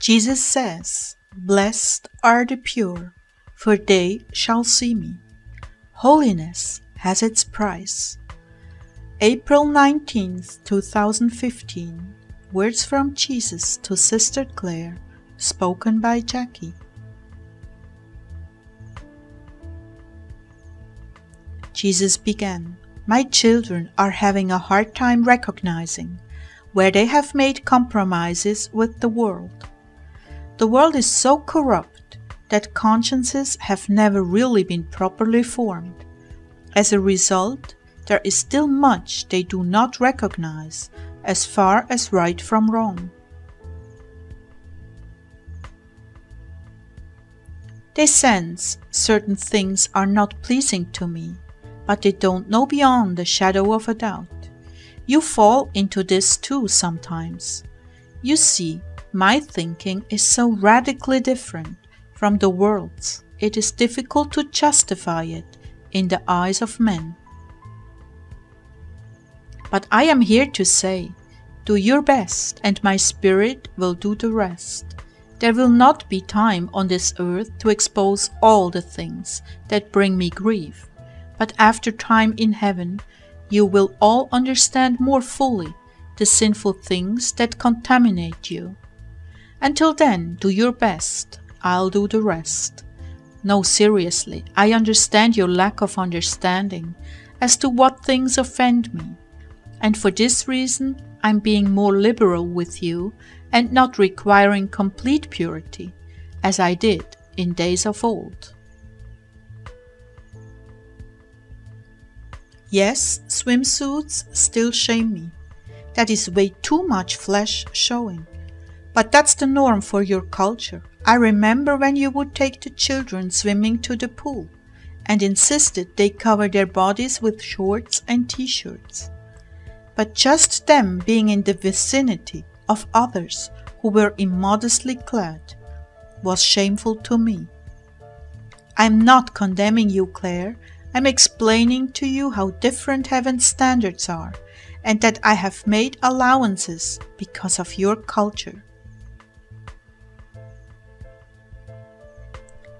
Jesus says, "Blessed are the pure, for they shall see me." Holiness has its price. April 19th, 2015. Words from Jesus to Sister Clare, spoken by Jackie. Jesus began, "My children are having a hard time recognizing where they have made compromises with the world. The world is so corrupt that consciences have never really been properly formed. As a result, there is still much they do not recognize as far as right from wrong. They sense certain things are not pleasing to me, but they don't know beyond the shadow of a doubt. You fall into this too sometimes. You see, my thinking is so radically different from the world's, it is difficult to justify it in the eyes of men. But I am here to say, do your best, and my Spirit will do the rest. There will not be time on this earth to expose all the things that bring me grief, but after time in heaven, you will all understand more fully the sinful things that contaminate you. Until then, do your best. I'll do the rest. No, seriously, I understand your lack of understanding as to what things offend me, and for this reason I'm being more liberal with you and not requiring complete purity, as I did in days of old. Yes, swimsuits still shame me. That is way too much flesh showing. But that's the norm for your culture. I remember when you would take the children swimming to the pool and insisted they cover their bodies with shorts and t-shirts. But just them being in the vicinity of others who were immodestly clad was shameful to me. I'm not condemning you, Clare. I'm explaining to you how different heaven's standards are, and that I have made allowances because of your culture.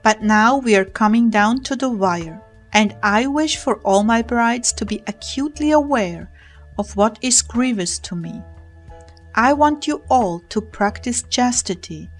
But now we are coming down to the wire, and I wish for all my brides to be acutely aware of what is grievous to me. I want you all to practice chastity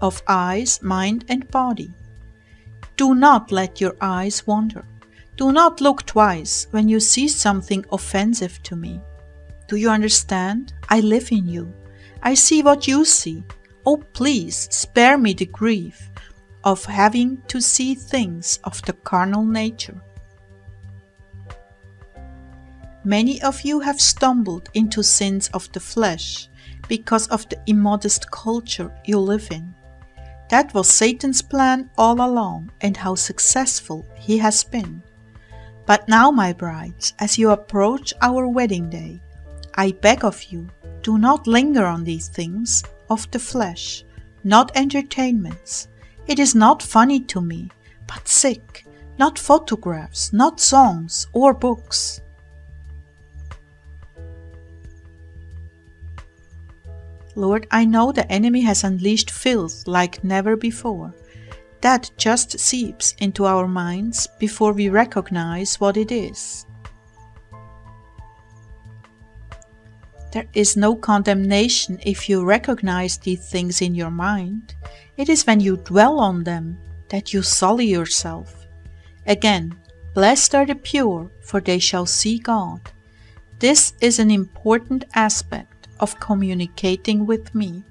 of eyes, mind, and body. Do not let your eyes wander. Do not look twice when you see something offensive to me. Do you understand? I live in you. I see what you see. Oh, please spare me the grief of having to see things of the carnal nature. Many of you have stumbled into sins of the flesh because of the immodest culture you live in. That was Satan's plan all along, and how successful he has been. But now, my brides, as you approach our wedding day, I beg of you, do not linger on these things of the flesh, not entertainments. It is not funny to me, but sick, not photographs, not songs or books. Lord, I know the enemy has unleashed filth like never before. That just seeps into our minds before we recognize what it is. There is no condemnation if you recognize these things in your mind. It is when you dwell on them that you sully yourself. Again, blessed are the pure, for they shall see God. This is an important aspect of communicating with me.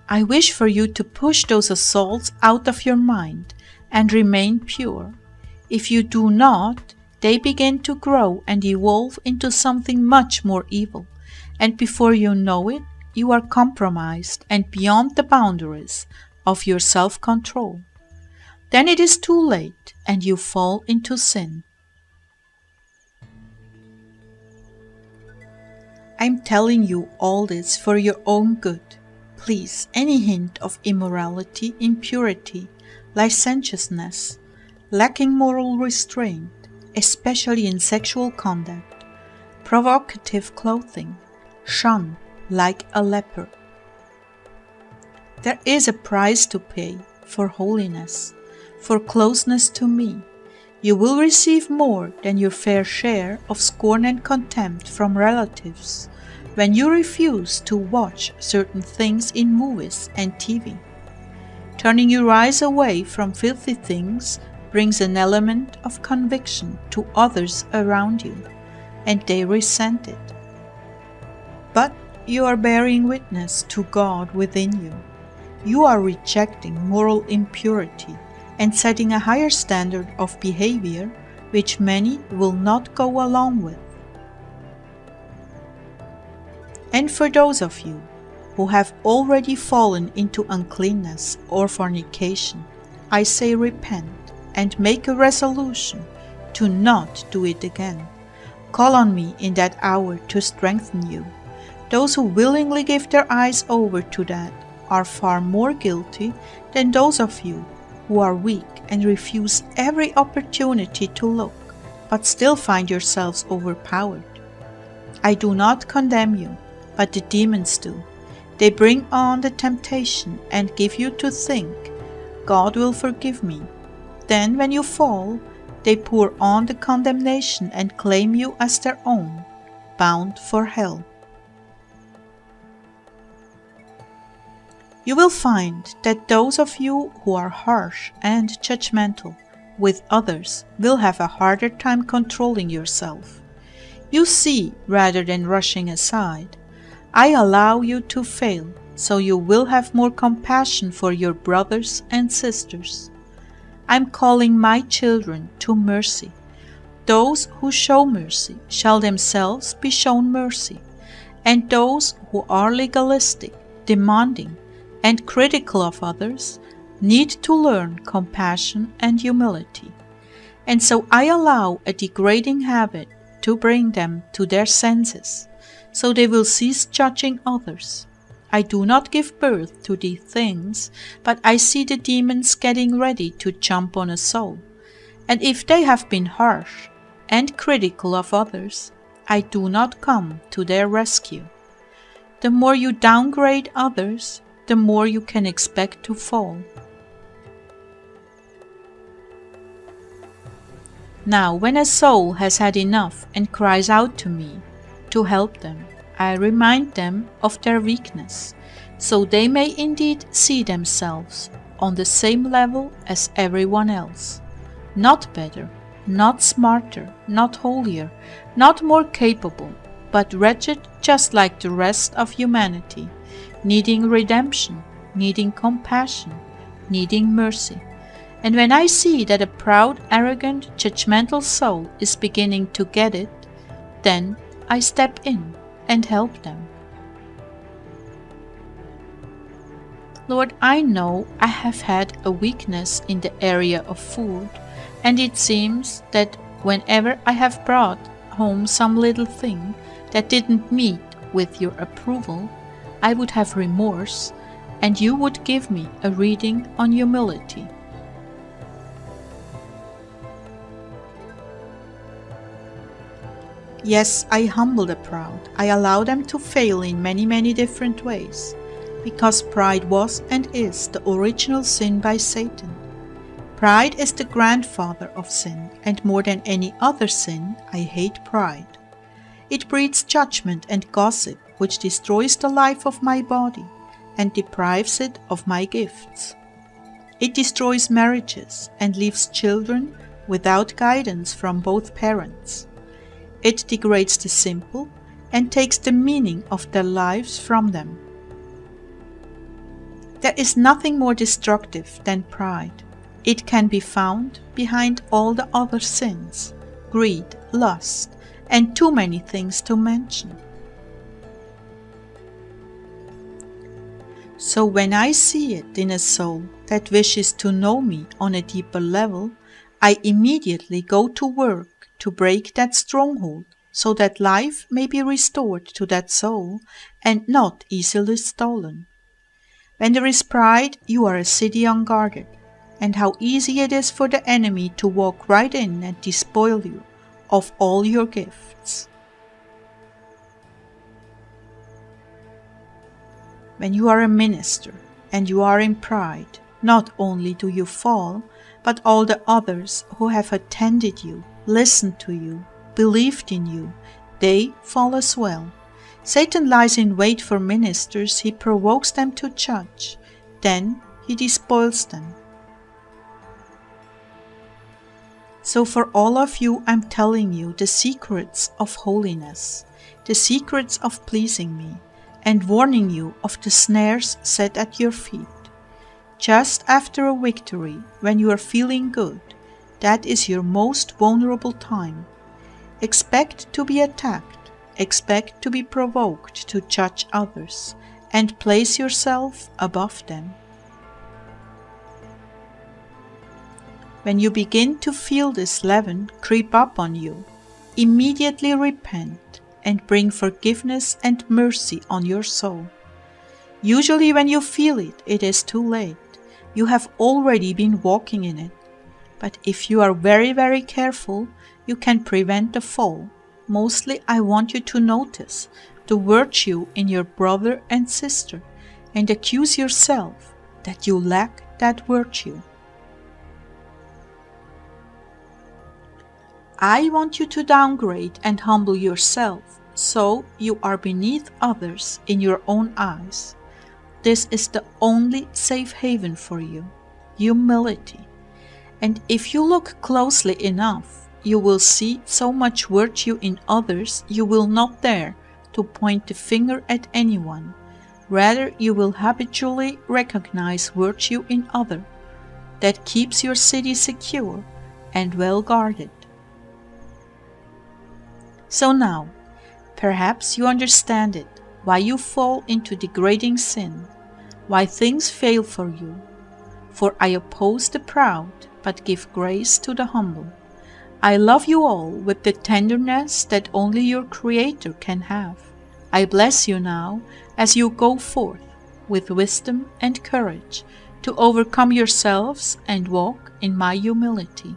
I wish for you to push those assaults out of your mind and remain pure. If you do not, they begin to grow and evolve into something much more evil, and before you know it, you are compromised and beyond the boundaries of your self-control. Then it is too late and you fall into sin. I'm telling you all this for your own good. Please, any hint of immorality, impurity, licentiousness, lacking moral restraint, especially in sexual conduct, provocative clothing, shun like a leper. There is a price to pay for holiness, for closeness to me. You will receive more than your fair share of scorn and contempt from relatives when you refuse to watch certain things in movies and TV. Turning your eyes away from filthy things brings an element of conviction to others around you, and they resent it. But you are bearing witness to God within you. You are rejecting moral impurity and setting a higher standard of behavior which many will not go along with. And for those of you who have already fallen into uncleanness or fornication, I say repent and make a resolution to not do it again. Call on me in that hour to strengthen you. Those who willingly give their eyes over to that are far more guilty than those of you who are weak and refuse every opportunity to look, but still find yourselves overpowered. I do not condemn you, but the demons do. They bring on the temptation and give you to think, God will forgive me. Then when you fall, they pour on the condemnation and claim you as their own, bound for hell. You will find that those of you who are harsh and judgmental with others will have a harder time controlling yourself. You see rather than rushing aside. I allow you to fail, so you will have more compassion for your brothers and sisters. I'm calling my children to mercy. Those who show mercy shall themselves be shown mercy, and those who are legalistic, demanding, and critical of others need to learn compassion and humility. And so I allow a degrading habit to bring them to their senses, so they will cease judging others. I do not give birth to these things, but I see the demons getting ready to jump on a soul. And if they have been harsh and critical of others, I do not come to their rescue. The more you downgrade others, the more you can expect to fall. Now, when a soul has had enough and cries out to me to help them, I remind them of their weakness, so they may indeed see themselves on the same level as everyone else. Not better, not smarter, not holier, not more capable, but wretched just like the rest of humanity, needing redemption, needing compassion, needing mercy. And when I see that a proud, arrogant, judgmental soul is beginning to get it, then I step in and help them. Lord, I know I have had a weakness in the area of food, and it seems that whenever I have brought home some little thing that didn't meet with your approval, I would have remorse, and you would give me a reading on humility. Yes, I humble the proud. I allow them to fail in many different ways, because pride was and is the original sin by Satan. Pride is the grandfather of sin, and more than any other sin, I hate pride. It breeds judgment and gossip, which destroys the life of my body and deprives it of my gifts. It destroys marriages and leaves children without guidance from both parents. It degrades the simple and takes the meaning of their lives from them. There is nothing more destructive than pride. It can be found behind all the other sins, greed, lust, and too many things to mention. So when I see it in a soul that wishes to know me on a deeper level, I immediately go to work to break that stronghold, so that life may be restored to that soul and not easily stolen. When there is pride, you are a city unguarded, and how easy it is for the enemy to walk right in and despoil you of all your gifts. When you are a minister, and you are in pride, not only do you fall, but all the others who have attended you, listened to you, believed in you, they fall as well. Satan lies in wait for ministers, he provokes them to judge, then he despoils them. So for all of you, I'm telling you the secrets of holiness, the secrets of pleasing me, and warning you of the snares set at your feet. Just after a victory, when you are feeling good, that is your most vulnerable time. Expect to be attacked, expect to be provoked to judge others, and place yourself above them. When you begin to feel this leaven creep up on you, immediately repent and bring forgiveness and mercy on your soul. Usually when you feel it, it is too late. You have already been walking in it. But if you are very, very careful, you can prevent the fall. Mostly I want you to notice the virtue in your brother and sister and accuse yourself that you lack that virtue. I want you to downgrade and humble yourself so you are beneath others in your own eyes. This is the only safe haven for you, humility. And if you look closely enough, you will see so much virtue in others you will not dare to point the finger at anyone. Rather, you will habitually recognize virtue in others. That keeps your city secure and well guarded. So now, perhaps you understand it, why you fall into degrading sin, why things fail for you. For I oppose the proud, but give grace to the humble. I love you all with the tenderness that only your Creator can have. I bless you now as you go forth with wisdom and courage to overcome yourselves and walk in my humility.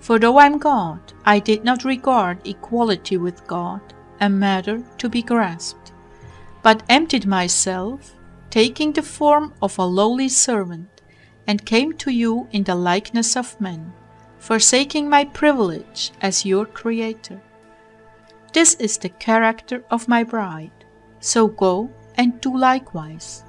For though I am God, I did not regard equality with God a matter to be grasped, but emptied myself, taking the form of a lowly servant, and came to you in the likeness of men, forsaking my privilege as your Creator. This is the character of my bride, so go and do likewise.